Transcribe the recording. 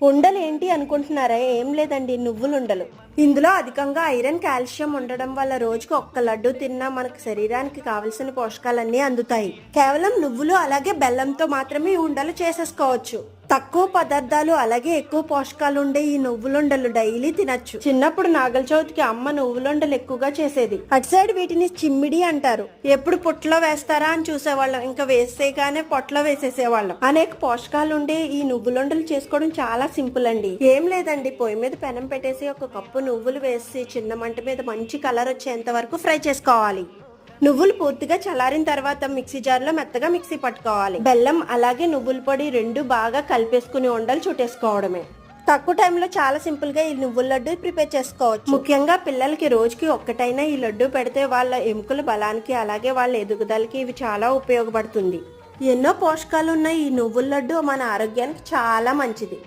ఉండలు ఏంటి అనుకుంటున్నారా? ఏం లేదండి, నువ్వులుండలు. ఇందులో అధికంగా ఐరన్, కాల్షియం ఉండడం వల్ల రోజుకు ఒక్క లడ్డు తిన్నా మనకు శరీరానికి కావలసిన పోషకాలన్నీ అందుతాయి. కేవలం నువ్వులు అలాగే బెల్లంతో మాత్రమే ఈ ఉండలు చేసేసుకోవచ్చు. తక్కువ పదార్థాలు అలాగే ఎక్కువ పోషకాలు ఉండే ఈ నువ్వులుండలు డైలీ తినచ్చు. చిన్నప్పుడు నాగల చవితికి అమ్మ నువ్వులుండలు ఎక్కువగా చేసేది. అటు సైడ్ వీటిని చిమ్మిడి అంటారు. ఎప్పుడు పొట్లో వేస్తారా అని చూసేవాళ్ళం, ఇంకా వేసేగానే పొట్లో వేసేసేవాళ్ళం. అనేక పోషకాలు ఉండే ఈ నువ్వులుండలు చేసుకోవడం చాలా సింపుల్ అండి. ఏం లేదండి, పొయ్యి మీద పెనం పెట్టేసి ఒక కప్పు నువ్వులు వేసి చిన్న మంట మీద మంచి కలర్ వచ్చేంత వరకు ఫ్రై చేసుకోవాలి. నువ్వులు పూర్తిగా చల్లారిన తర్వాత మిక్సీ జార్లో మెత్తగా మిక్సీ పట్టుకోవాలి. బెల్లం అలాగే నువ్వుల పొడి రెండు బాగా కలిపేసుకుని ఉండలు చుట్టేసుకోవడమే. తక్కువ టైంలో చాలా సింపుల్ గా ఈ నువ్వుల లడ్డు ప్రిపేర్ చేసుకోవచ్చు. ముఖ్యంగా పిల్లలకి రోజుకి ఒక్కటైనా ఈ లడ్డు పెడితే వాళ్ళ ఎముకల బలానికి అలాగే వాళ్ళ ఎదుగుదలకి ఇవి చాలా ఉపయోగపడుతుంది. ఎన్నో పోషకాలు ఉన్న ఈ నువ్వుల లడ్డు మన ఆరోగ్యానికి చాలా మంచిది.